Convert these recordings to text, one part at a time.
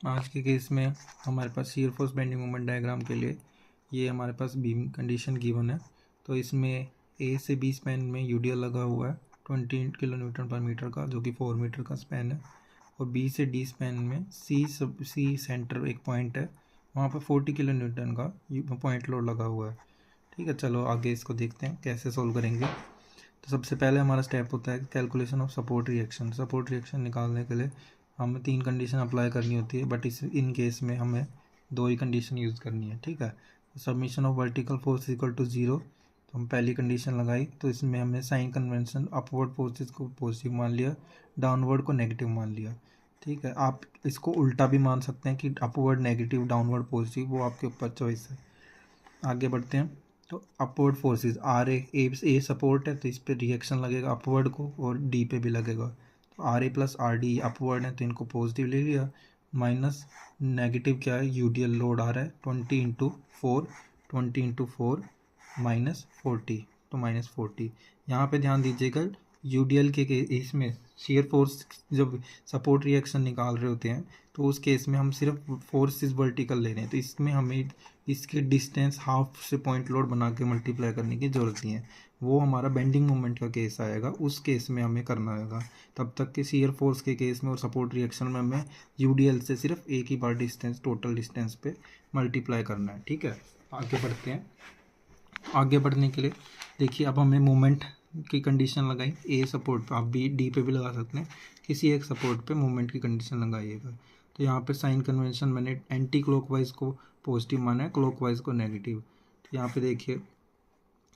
आज के केस में हमारे पास shear force bending moment diagram के लिए ये हमारे पास बीम कंडीशन गिवन है। तो इसमें ए से बी स्पैन में यूडीएल लगा हुआ है 20 किलो न्यूटन पर मीटर का, जो कि 4 मीटर का स्पैन है। और बी से डी स्पैन में सी सेंटर एक पॉइंट है, वहाँ पर 40 किलो न्यूटन का पॉइंट लोड लगा हुआ है। ठीक है, चलो आगे इसको देखते हैं कैसे सोल्व करेंगे। तो सबसे पहले हमारा स्टेप होता है calculation of support reaction. Support reaction निकालने के लिए हमें 3 कंडीशन अप्लाई करनी होती है, बट इन केस में हमें 2 ही कंडीशन यूज़ करनी है। ठीक है, summation of vertical force equal to 0, तो हम पहली कंडीशन लगाई। तो इसमें हमने साइन कन्वेंशन अपवर्ड फोर्सेस को पॉजिटिव मान लिया, डाउनवर्ड को नेगेटिव मान लिया। ठीक है, आप इसको उल्टा भी मान सकते हैं कि अपवर्ड नेगेटिव डाउनवर्ड पॉजिटिव, वो आपके ऊपर चॉइस है। आगे बढ़ते हैं। तो upward forces R A support है, तो इस पर रिएक्शन लगेगा अपवर्ड को, और डी पे भी लगेगा। तो R A plus R D upward है, तो इनको पॉजिटिव ले लिया। माइनस नेगेटिव क्या है, यूडीएल लोड आ रहा है 20 × 4 माइनस 40, तो माइनस 40। यहाँ पे ध्यान दीजिएगा, यूडीएल के इसमें शियर फोर्स जब सपोर्ट रिएक्शन निकाल रहे होते हैं तो उस केस में हम सिर्फ फोर्सेस वर्टिकल ले रहे हैं, तो इसमें हमें इसके डिस्टेंस हाफ से पॉइंट लोड बना के मल्टीप्लाई करने की ज़रूरत नहीं है। वो हमारा बेंडिंग मोमेंट का केस आएगा, उस केस में हमें करना होगा। तब तक के शियर फोर्स के केस में और सपोर्ट रिएक्शन में हमें यूडीएल से सिर्फ एक ही बार डिस्टेंस टोटल डिस्टेंस पे मल्टीप्लाई करना है। ठीक है, आगे बढ़ते हैं। आगे बढ़ने के लिए देखिए, अब हमें मोमेंट की कंडीशन लगाई ए सपोर्ट पे, आप बी डी पे भी लगा सकते हैं, किसी एक सपोर्ट पे मोमेंट की कंडीशन लगाइएगा। तो यहाँ पे साइन कन्वेंशन मैंने एंटी क्लॉकवाइज को पॉजिटिव माना है, क्लॉकवाइज को नेगेटिव। तो यहाँ पे देखिए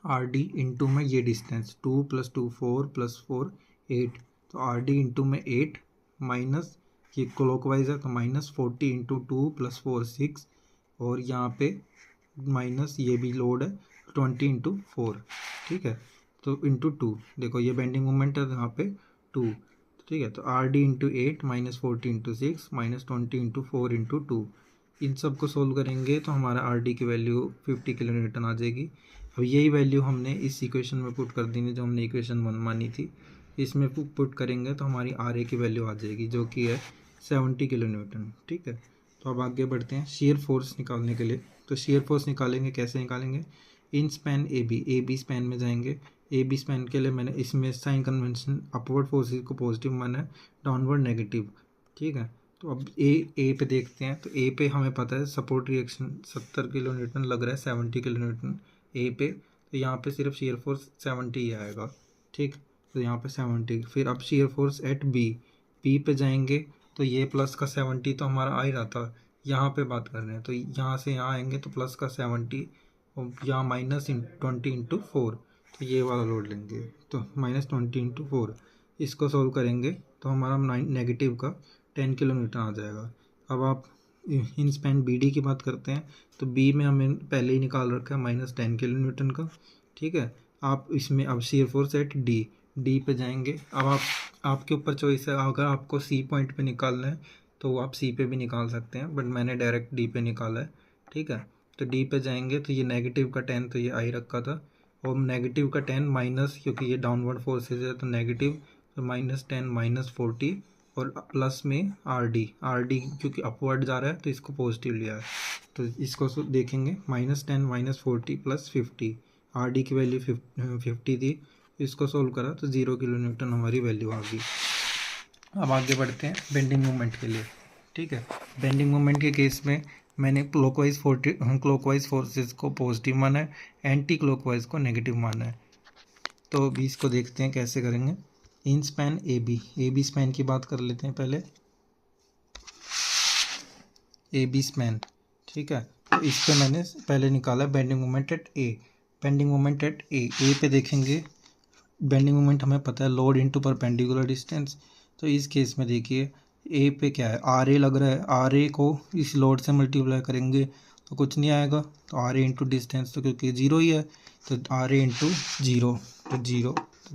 आर डी इंटू में ये डिस्टेंस 2 + 2 4 + 4 8, तो आर डी इंटू में 8 माइनस ये क्लॉकवाइज है तो माइनस 40 × 2 + 4 6, और यहाँ पे माइनस ये भी लोड है 20 × 4। ठीक है, तो इंटू 2, देखो ये बेंडिंग मोमेंट है, यहाँ पे 2। ठीक है, तो R D into 8 minus 40 × 6 minus 20 × 4 × 2। इन सब को सोल्व करेंगे तो हमारा आर डी की वैल्यू 50 किलो न्यूटन आ जाएगी। अब यही वैल्यू हमने इस इक्वेशन में पुट कर दी, जो हमने इक्वेशन 1 मानी थी, इसमें पुट करेंगे तो हमारी आर ए की वैल्यू आ जाएगी, जो कि है 70 किलो न्यूटन। ठीक है, तो अब आगे बढ़ते हैं शियर फोर्स निकालने के लिए। तो शियर फोर्स निकालेंगे, कैसे निकालेंगे, इन स्पैन ए बी स्पैन में जाएंगे। ए बी स्पैन के लिए मैंने इसमें साइन कन्वेंशन अपवर्ड फोर्सेस को पॉजिटिव माना है, डाउनवर्ड नेगेटिव। ठीक है, तो अब ए पे देखते हैं। तो ए पे हमें पता है सपोर्ट रिएक्शन 70 किलो न्यूटन लग रहा है, 70 किलो न्यूटन ए पे, तो यहाँ पे सिर्फ शियर फोर्स 70 ही आएगा। ठीक, तो यहाँ पे 70। फिर अब शियर फोर्स एट बी पे जाएंगे, तो ये प्लस का 70 तो हमारा आ ही रहा था, यहाँ पे बात कर रहे हैं, तो यहाँ से यहाँ आएंगे तो प्लस का 70, और यहाँ माइनस 20 × 4, तो ये वाला लोड लेंगे, तो माइनस 20 × 4। इसको सोल्व करेंगे तो हमारा नेगेटिव का 10 किलो न्यूटन आ जाएगा। अब आप इन स्पैन बी डी की बात करते हैं, तो बी में हमें पहले ही निकाल रखा है माइनस 10 किलो न्यूटन का। ठीक है, आप इसमें अब शियर फोर्स एट डी पे जाएंगे। अब आपके ऊपर चॉइस है, अगर आपको सी पॉइंट पे निकालना है तो आप सी पे भी निकाल सकते हैं, बट मैंने डायरेक्ट डी पे निकाला है। ठीक है, तो डी पे जाएंगे तो ये नेगेटिव का 10 तो ये आ ही रखा था, और नेगेटिव का 10 माइनस, क्योंकि ये डाउनवर्ड फोर्सेज है तो नेगेटिव, तो -10 -40, और प्लस में आर डी क्योंकि अपवर्ड जा रहा है तो इसको पॉजिटिव लिया है, तो इसको देखेंगे -10 -40 + 50, आर डी की वैल्यू 50 थी, इसको सोल्व करा तो 0 किलो न्यूटन हमारी वैल्यू आ गई। अब आगे बढ़ते हैं बेंडिंग मोमेंट के लिए। ठीक है, बेंडिंग मोमेंट के केस में मैंने क्लॉकवाइज फोर्सेस को पॉजिटिव माना है, एंटी क्लॉकवाइज को नेगेटिव माना है। तो अभी इसको देखते हैं कैसे करेंगे। इन स्पैन ए बी स्पैन की बात कर लेते हैं पहले। ए बी स्पैन, ठीक है, तो इस पे मैंने पहले निकाला bending moment at A. Bending moment at A पे देखेंगे, बेंडिंग मोमेंट हमें पता है लोड इनटू परपेंडिकुलर डिस्टेंस। तो इस केस में देखिए ए पे क्या है, आर ए लग रहा है, आर ए को इस लोड से मल्टीप्लाई करेंगे तो कुछ नहीं आएगा, तो आर ए इंटू डिस्टेंस तो क्योंकि 0 ही है, तो आर ए इंटू 0, तो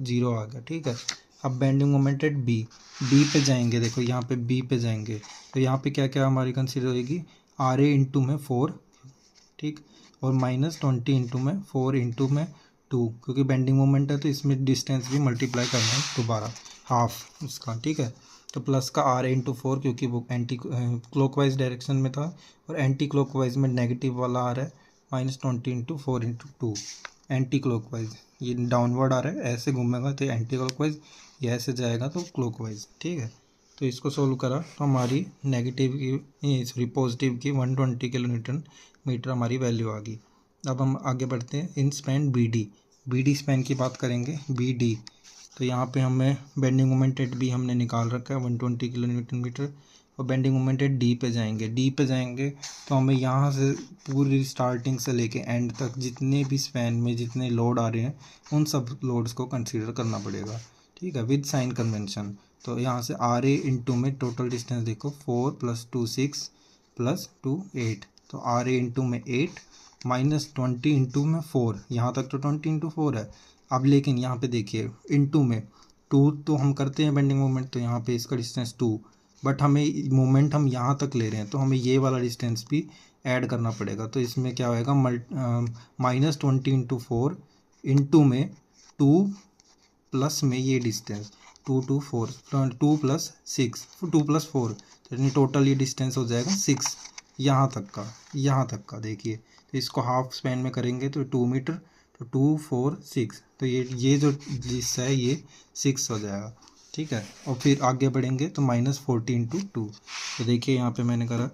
0 आ गया। ठीक है, अब बेंडिंग मोमेंट एट बी पे जाएंगे, देखो यहाँ पे बी पे जाएंगे तो यहाँ पे क्या क्या हमारी कंसिडर होएगी, आर ए इंटू में 4, ठीक, और -20 इंटू में 4 इंटू में 2, क्योंकि बेंडिंग मोमेंट है तो इसमें डिस्टेंस भी मल्टीप्लाई करना है दोबारा, हाफ इसका। ठीक है, तो प्लस का आर इंटू 4, क्योंकि वो एंटी क्लॉकवाइज डायरेक्शन में था और एंटी क्लॉकवाइज में नेगेटिव वाला आ रहा है, -20 × 4 × 2 एंटी क्लॉकवाइज, ये डाउनवर्ड आ रहा है, ऐसे घूमेगा तो एंटी क्लॉकवाइज, ये ऐसे जाएगा तो क्लॉकवाइज। ठीक है, तो इसको सोल्व करा तो हमारी नेगेटिव की सॉरी पॉजिटिव की 120 किलोन्यूटन मीटर हमारी वैल्यू आ गई। अब हम आगे बढ़ते हैं इन स्पैन बी डी स्पैन की बात करेंगे। बी डी, तो यहाँ पे हमें बेंडिंग मोमेंट एट बी हमने निकाल रखा है 120 किलोन्यूटन मीटर, और बेंडिंग मोमेंट एट डी पे जाएंगे तो हमें यहाँ से पूरी स्टार्टिंग से लेके एंड तक जितने भी स्पैन में जितने लोड आ रहे हैं उन सब लोड्स को कंसीडर करना पड़ेगा। ठीक है, विद साइन कन्वेंशन। तो यहाँ से आर ए इंटू में टोटल डिस्टेंस देखो 4 + 2 6 + 2 8, तो आर ए इंटू में 8 -20 इंटू में 4, यहाँ तक तो 20 इंटू 4 है। अब लेकिन यहाँ पे देखिए इंटू में 2 तो हम करते हैं बेंडिंग मोमेंट, तो यहाँ पे इसका डिस्टेंस 2, बट हमें मोमेंट हम यहाँ तक ले रहे हैं तो हमें ये वाला डिस्टेंस भी ऐड करना पड़ेगा। तो इसमें क्या होएगा, -20 इंटू 4 इंटू में 2 प्लस में ये डिस्टेंस 2 2 4 2 + 6 2 + 4, तो यानी टोटल ये डिस्टेंस हो जाएगा 6 यहाँ तक का देखिए। तो इसको हाफ स्पैन में करेंगे तो 2 मीटर, तो 2 4 6, तो ये जो हिस्सा है ये 6 हो जाएगा। ठीक है, और फिर आगे बढ़ेंगे तो -40 इंटू 2, तो देखिए यहाँ पे मैंने करा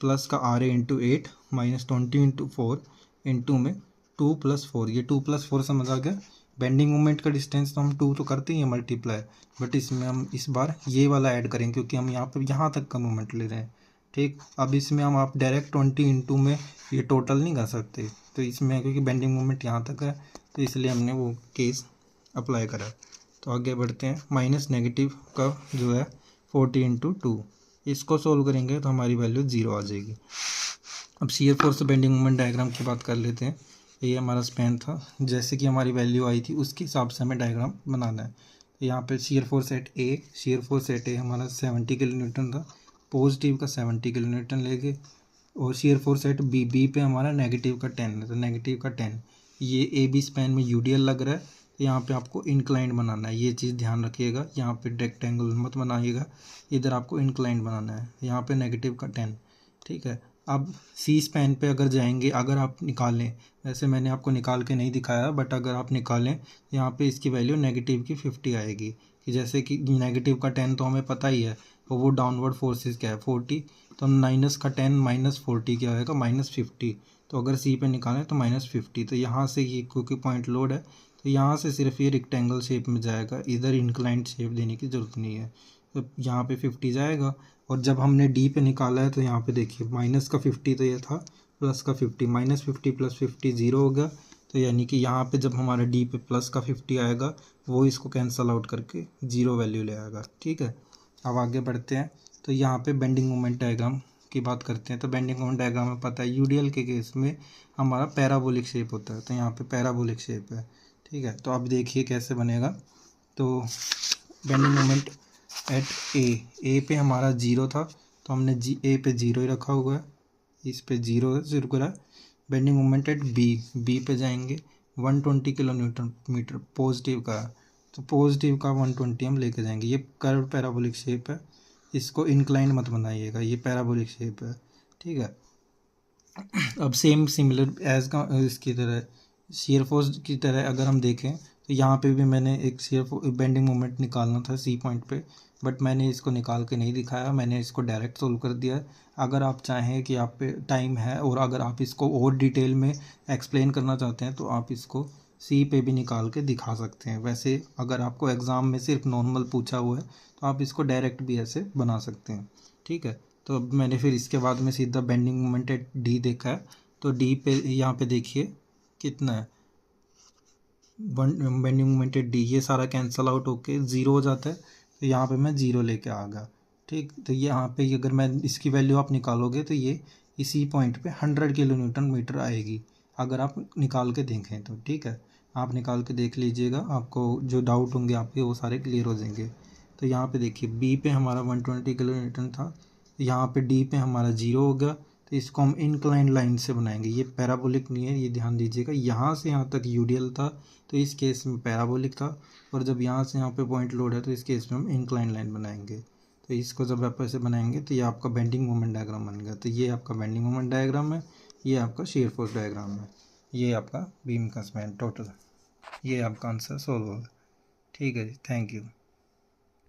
प्लस का R A into 8 -20 into 4 into में 2 + 4, ये 2 + 4 समझ आ गया। बेंडिंग मोमेंट का डिस्टेंस तो हम 2 तो करते ही हैं मल्टीप्लाई, बट इसमें हम इस बार ये वाला ऐड करेंगे क्योंकि हम यहाँ पे यहाँ तक का मोमेंट ले रहे हैं। ठीक, अब इसमें हम आप डायरेक्ट 20 इंटू में ये टोटल नहीं कर सकते, तो इसमें क्योंकि बेंडिंग मोमेंट यहाँ तक है तो इसलिए हमने वो केस अप्लाई करा। तो आगे बढ़ते हैं, माइनस नेगेटिव का जो है 40 इंटू 2, इसको सोल्व करेंगे तो हमारी वैल्यू 0 आ जाएगी। अब shear force bending moment diagram की बात कर लेते हैं। ये हमारा स्पैन था, जैसे कि हमारी वैल्यू आई थी उसके हिसाब से हमें डायग्राम बनाना है। तो यहाँ पे शियर फोर्स एट ए हमारा 70 किलो न्यूटन था, पॉजिटिव का 70 किलो न्यूटन लेंगे, और शियर फोर्स एट बी पे हमारा नेगेटिव का 10 है, तो नेगेटिव का 10। ये ए बी स्पैन में यूडीएल लग रहा है, तो यहाँ पे आपको इंक्लाइंड बनाना है, ये चीज़ ध्यान रखिएगा। यहाँ पे रेक्टेंगल मत बनाइएगा, इधर आपको इंक्लाइंड बनाना है, यहाँ पे नेगेटिव का 10। ठीक है, अब सी स्पैन पे अगर जाएंगे, अगर आप निकालें, वैसे मैंने आपको निकाल के नहीं दिखाया, बट अगर आप निकालें यहाँ पे इसकी वैल्यू नेगेटिव की 50 आएगी। कि जैसे कि नेगेटिव का 10 तो हमें पता ही है, तो वो डाउनवर्ड फोर्सेस क्या है 40, तो माइनस का 10 -40 क्या होगा -50। तो अगर सी पे निकालें तो -50, तो यहाँ से ये क्योंकि पॉइंट लोड है तो यहाँ से सिर्फ ये रेक्टेंगल शेप में जाएगा, इधर इंक्लाइंड शेप देने की ज़रूरत नहीं है। तो यहाँ पे 50 जाएगा, और जब हमने डी पे निकाला है तो यहाँ पे देखिए माइनस का 50 तो ये था, प्लस का 50, -50 + 50 0 हो गया। तो यानी कि यहाँ पे जब हमारा डी पे प्लस का 50 आएगा वो इसको कैंसल आउट करके 0 वैल्यू ले आएगा। ठीक है, अब आगे बढ़ते हैं, तो यहाँ पे बेंडिंग मोमेंट डायग्राम की बात करते हैं। तो बेंडिंग मोमेंट डायग्राम में पता है यूडीएल के केस में हमारा पैराबोलिक शेप होता है, तो यहाँ पे पैराबोलिक शेप है। ठीक है, तो अब देखिए कैसे बनेगा। तो बेंडिंग मोमेंट एट ए पे हमारा 0 था, तो हमने ए पे 0 ही रखा हुआ है, इस पे 0 शुरू करा। बेंडिंग मोमेंट एट बी पे जाएंगे, 120 किलो न्यूटन मीटर पॉजिटिव का, तो पॉजिटिव का 120 हम लेके जाएंगे। ये कर्व पैराबोलिक शेप है, इसको इंक्लाइन मत बनाइएगा, ये पैराबोलिक शेप है। ठीक है, अब सेम सिमिलर एज का इसकी तरह शियर फोर्स की तरह अगर हम देखें तो यहाँ पे भी मैंने एक शियर बेंडिंग मोमेंट निकालना था सी पॉइंट पे, बट मैंने इसको निकाल के नहीं दिखाया, मैंने इसको डायरेक्ट सोल्व कर दिया है। अगर आप चाहें कि आप पे टाइम है और अगर आप इसको और डिटेल में एक्सप्लेन करना चाहते हैं तो आप इसको सी पे भी निकाल के दिखा सकते हैं। वैसे अगर आपको एग्ज़ाम में सिर्फ नॉर्मल पूछा हुआ है तो आप इसको डायरेक्ट भी ऐसे बना सकते हैं। ठीक है, तो अब मैंने फिर इसके बाद में सीधा बेंडिंग मोमेंट एट डी देखा है, तो डी पे यहाँ पे देखिए कितना है, बेंडिंग मोमेंट एट डी, ये सारा कैंसिल आउट होके 0 हो जाता है, तो यहाँ पे मैं 0 लेके आ गया। ठीक, तो यहाँ पे अगर मैं इसकी वैल्यू आप निकालोगे तो ये इसी पॉइंट पे 100 किलो न्यूटन मीटर आएगी, अगर आप निकाल के देखें तो। ठीक है, आप निकाल के देख लीजिएगा, आपको जो डाउट होंगे आपके वो सारे क्लियर हो जाएंगे। तो यहाँ पे देखिए बी पे हमारा 120 किलो न्यूटन था, यहाँ पे डी पे हमारा 0 हो गया, तो इसको हम इंक्लाइन लाइन से बनाएंगे। ये पैराबोलिक नहीं है, ये ध्यान दीजिएगा, यहाँ से यहाँ तक यूडीएल था तो इस केस में पैराबोलिक था, और जब यहाँ से यहाँ पे पॉइंट लोड है तो इस केस में हम इंक्लाइन लाइन बनाएंगे। तो इसको जब आप ऐसे बनाएंगे तो ये आपका बेंडिंग मोमेंट डायग्राम बन गया। तो ये आपका बेंडिंग मोमेंट डायग्राम है, ये आपका शियर फोर्स डायग्राम है, ये आपका बीम का स्पैन टोटल, ये आपका आंसर सोल्व होगा। ठीक है जी, थैंक यू।